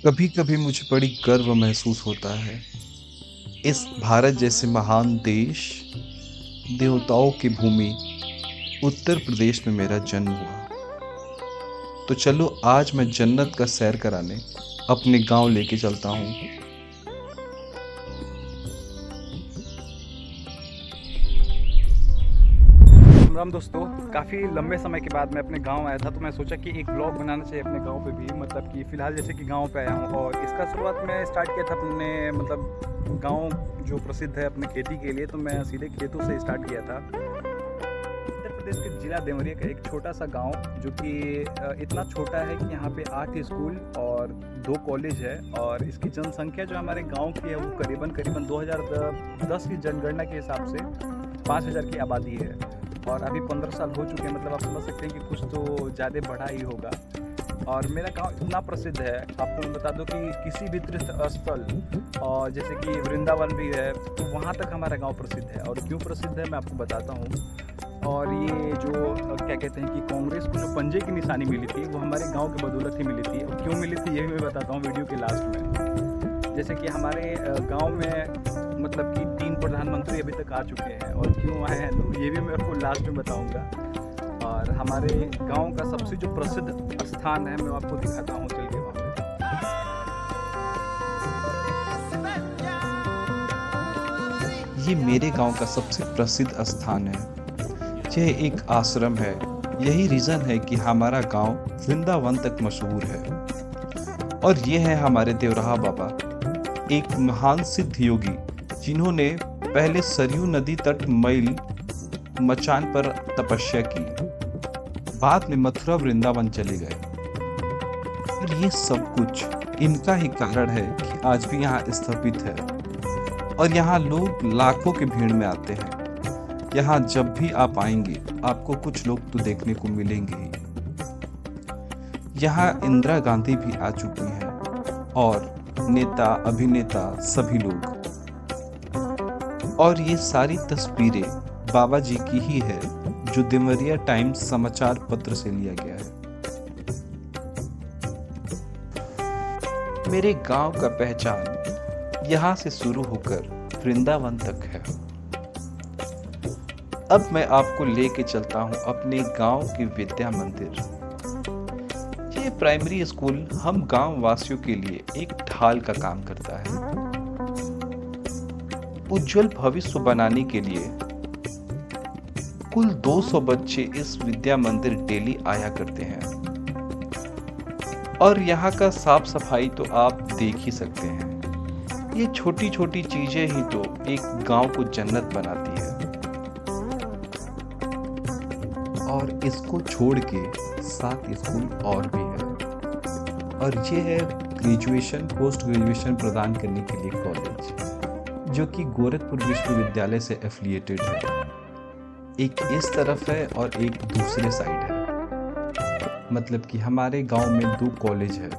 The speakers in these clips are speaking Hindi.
कभी कभी मुझे बड़ी गर्व महसूस होता है। इस भारत जैसे महान देश, देवताओं की भूमि उत्तर प्रदेश में मेरा जन्म हुआ। तो चलो आज मैं जन्नत का सैर कराने अपने गांव लेके चलता हूँ। राम राम दोस्तों, काफ़ी लंबे समय के बाद मैं अपने गांव आया था, तो मैं सोचा कि एक ब्लॉग बनाना चाहिए अपने गांव पे भी। मतलब कि फ़िलहाल जैसे कि गांव पे आया हूं और इसका शुरुआत मैं स्टार्ट किया था अपने गांव जो प्रसिद्ध है अपने खेती के लिए, तो मैं सीधे खेतों से स्टार्ट किया था। उत्तर प्रदेश के जिला देवरिया का एक छोटा सा गांव, जो कि इतना छोटा है कि यहाँ पे 8 स्कूल और 2 कॉलेज है, और इसकी जनसंख्या जो हमारे गांव की है वो करीबन 2010 की जनगणना के हिसाब से 5000 की आबादी है। और अभी 15 साल हो चुके हैं, मतलब आप समझ सकते हैं कि कुछ तो ज़्यादा बढ़ा ही होगा। और मेरा गांव इतना प्रसिद्ध है, आपको मैं बता दूं कि किसी भी तीर्थ स्थल और जैसे कि वृंदावन भी है, तो वहाँ तक हमारा गांव प्रसिद्ध है। और क्यों प्रसिद्ध है मैं आपको बताता हूँ। और ये जो क्या कहते हैं कि कांग्रेस को जो पंजे की निशानी मिली थी, वो हमारे गाँव की बदौलत ही मिली थी। और क्यों मिली थी ये भी मैं बताता हूँ वीडियो के लास्ट में। जैसे कि हमारे गाँव में मतलब कि 3 प्रधानमंत्री अभी तक आ चुके हैं, और क्यों आए हैं तो ये भी मैं आपको लास्ट में बताऊंगा। और हमारे गांव का सबसे जो प्रसिद्ध स्थान है मैं आपको दिखाता हूँ, चल के वहाँ पे ये मेरे गांव का सबसे प्रसिद्ध स्थान है। यह एक आश्रम है। यही रीजन है कि हमारा गांव वृंदावन तक मशहूर है। और ये है हमारे देवराहा बाबा, एक महान सिद्ध योगी जिन्होंने पहले सरयू नदी तट मैल मचान पर तपस्या की, बाद में मथुरा वृंदावन चले गए। और ये सब कुछ इनका ही कारण है कि आज भी यहाँ स्थापित है। और यहाँ लोग लाखों की भीड़ में आते हैं। यहाँ जब भी आप आएंगे आपको कुछ लोग तो देखने को मिलेंगे ही। यहाँ इंदिरा गांधी भी आ चुकी हैं और नेता अभिनेता सभी लोग। और ये सारी तस्वीरें बाबा जी की ही है, जो देवरिया टाइम्स समाचार पत्र से लिया गया है। मेरे गांव का पहचान यहाँ से शुरू होकर वृंदावन तक है। अब मैं आपको लेके चलता हूँ अपने गांव के विद्या मंदिर। ये प्राइमरी स्कूल हम गांव वासियों के लिए एक ढाल का काम करता है। उज्जवल भविष्य बनाने के लिए कुल 200 बच्चे इस विद्या मंदिर डेली आया करते हैं। और यहाँ का साफ सफाई तो आप देख ही सकते हैं। ये छोटी छोटी चीजें ही तो एक गांव को जन्नत बनाती है। और इसको छोड़ के 7 स्कूल और भी है। और ये है ग्रेजुएशन पोस्ट ग्रेजुएशन प्रदान करने के लिए कॉलेज, जो कि गोरखपुर विश्वविद्यालय से एफिलिएटेड है। एक इस तरफ है और एक दूसरे साइड है। मतलब कि हमारे गांव में 2 कॉलेज है।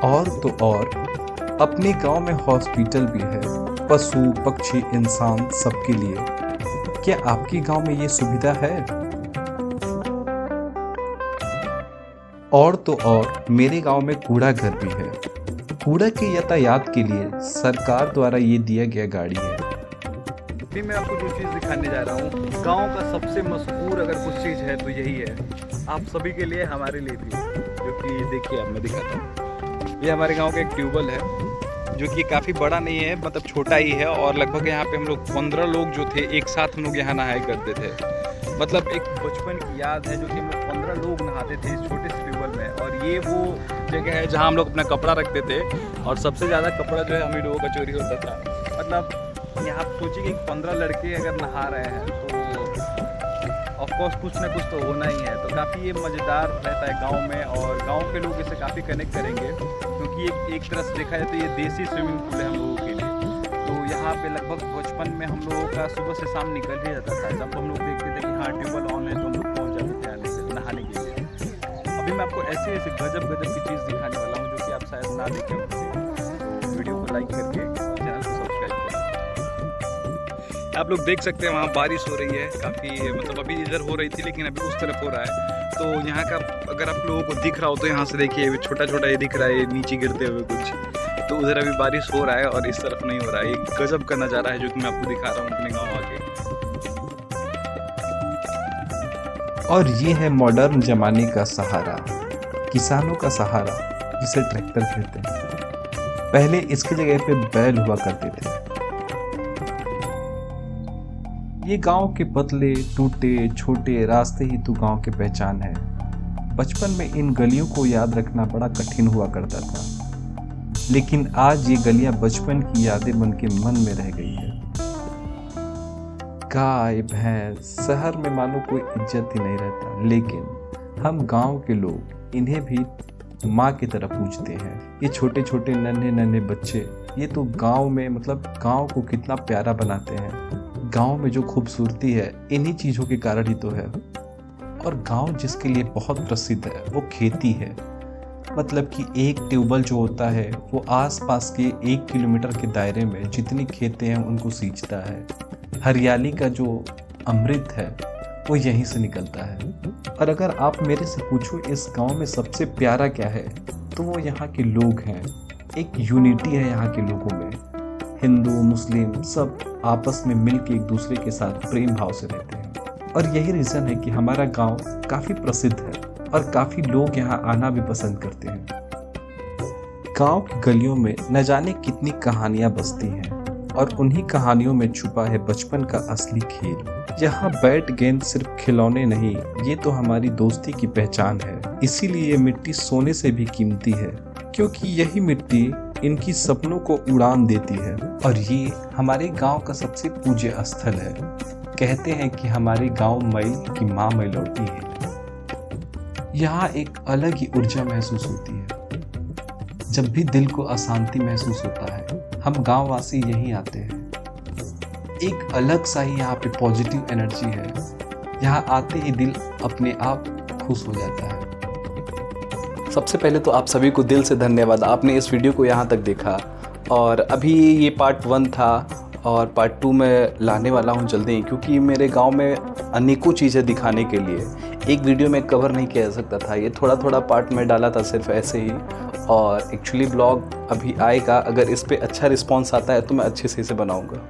और तो और अपने गांव में हॉस्पिटल भी है, पशु पक्षी इंसान सबके लिए। क्या आपके गांव में ये सुविधा है? और तो और मेरे गांव में कूड़ा घर भी है। कूड़ा के यातायात के लिए सरकार द्वारा ये दिया गया गाड़ी है। अभी मैं आपको जो चीज़ दिखाने जा रहा हूँ, गांव का सबसे मशहूर अगर कुछ चीज़ है तो यही है, आप सभी के लिए, हमारे लिए भी। जो कि देखिए अब मैं दिखाता हूँ, ये हमारे गांव का एक ट्यूबवेल है, जो कि काफ़ी बड़ा नहीं है, मतलब छोटा ही है। और लगभग यहाँ पे हम लोग 15 लोग जो थे एक साथ हम लोग यहाँ नहाया करते थे। मतलब एक बचपन की याद है, जो कि हम लोग 15 लोग नहाते थे इस छोटे से ट्यूबवेल में। और ये वो जगह है जहाँ हम लोग अपना कपड़ा रखते थे, और सबसे ज़्यादा कपड़ा जो है हम ही लोगों का चोरी होता था। मतलब यहाँ आप सोचिए कि 15 लड़के अगर नहा रहे हैं तो ऑफकोर्स कुछ ना कुछ तो होना ही है। तो काफ़ी ये मज़ेदार रहता है गांव में, और गांव के लोग इसे काफ़ी कनेक्ट करेंगे, क्योंकि एक तरह से देखा जाए तो ये देसी स्विमिंग पूल है हम लोगों के लिए। तो यहाँ पे लगभग बचपन में हम लोगों का सुबह से शाम निकल ही जाता था। जब हम लोग देखते थे कि हाँ ट्यूबवेल ऑन है, तो हम लोग पहुँच जाते थे आने से नहाने के लिए। अभी मैं आपको ऐसे ऐसे गजब गजब की चीज़ दिखाने वाला हूँ, जो कि आप शायद ना देखें होंगे। तो वीडियो को लाइक करके चैनल को सब्सक्राइब करें। आप लोग देख सकते हैं वहाँ बारिश हो रही है काफ़ी, मतलब अभी इधर हो रही थी लेकिन अभी उस तरफ हो रहा है। तो यहाँ का अगर आप लोगों को दिख रहा हो तो यहाँ से देखिए छोटा छोटा ये दिख रहा है, नीचे गिरते हुए कुछ। तो उधर अभी बारिश हो रहा है और इस तरफ नहीं हो रहा है। एक गजब का नज़ारा है जो कि मैं आपको दिखा रहा हूँ अपने गाँव आके। और ये है मॉडर्न जमाने का सहारा, किसानों का सहारा, जिसे ट्रैक्टर कहते हैं। पहले इसकी जगह पे बैल हुआ करते थे। ये गांव के पतले टूटे छोटे रास्ते ही तो गांव की पहचान है। बचपन में इन गलियों को याद रखना बड़ा कठिन हुआ करता था, लेकिन आज ये गलियां बचपन की यादें बन के मन में रह गई है। गाय भैंस शहर में मानो कोई इज्जत ही नहीं रहता, लेकिन हम गांव के लोग इन्हें भी माँ की तरह पूछते हैं। ये छोटे छोटे नन्हे नन्हे बच्चे, ये तो गांव में मतलब गांव को कितना प्यारा बनाते हैं। गांव में जो खूबसूरती है इन्हीं चीज़ों के कारण ही तो है। और गांव जिसके लिए बहुत प्रसिद्ध है वो खेती है। मतलब कि एक ट्यूबवेल जो होता है वो आसपास के 1 किलोमीटर के दायरे में जितनी खेतें हैं उनको सींचता है। हरियाली का जो अमृत है वो यहीं से निकलता है। और अगर आप मेरे से पूछो इस गांव में सबसे प्यारा क्या है, तो वो यहाँ के लोग हैं। एक यूनिटी है यहाँ के लोगों में। हिंदू मुस्लिम सब आपस में मिल के एक दूसरे के साथ प्रेम भाव से रहते हैं। और यही रीज़न है कि हमारा गांव काफ़ी प्रसिद्ध है और काफ़ी लोग यहाँ आना भी पसंद करते हैं। गांव की गलियों में न जाने कितनी कहानियाँ बसती हैं, और उन्हीं कहानियों में छुपा है बचपन का असली खेल। यहाँ बैट गेंद सिर्फ खिलौने नहीं, ये तो हमारी दोस्ती की पहचान है। इसीलिए ये मिट्टी सोने से भी कीमती है, क्योंकि यही मिट्टी इनकी सपनों को उड़ान देती है। और ये हमारे गांव का सबसे पूज्य स्थल है। कहते हैं कि हमारे गांव मई की माँ मैलौटी है। यहाँ एक अलग ही ऊर्जा महसूस होती है। जब भी दिल को अशांति महसूस होता है, हम गांववासी यहीं आते हैं। एक अलग सा ही यहाँ पे पॉजिटिव एनर्जी है। यहाँ आते ही दिल अपने आप खुश हो जाता है। सबसे पहले तो आप सभी को दिल से धन्यवाद, आपने इस वीडियो को यहाँ तक देखा। और अभी ये पार्ट 1 था और पार्ट 2 में लाने वाला हूँ जल्दी, क्योंकि मेरे गांव में अनेकों चीज़ें दिखाने के लिए एक वीडियो में कवर नहीं किया जा सकता था। ये थोड़ा थोड़ा पार्ट में डाला था सिर्फ ऐसे ही। और एक्चुअली ब्लॉग अभी आएगा, अगर इस पे अच्छा रिस्पांस आता है तो मैं अच्छे से इसे बनाऊँगा।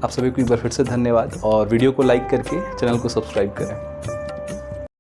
आप सभी को एक बार फिर से धन्यवाद, और वीडियो को लाइक करके चैनल को सब्सक्राइब करें।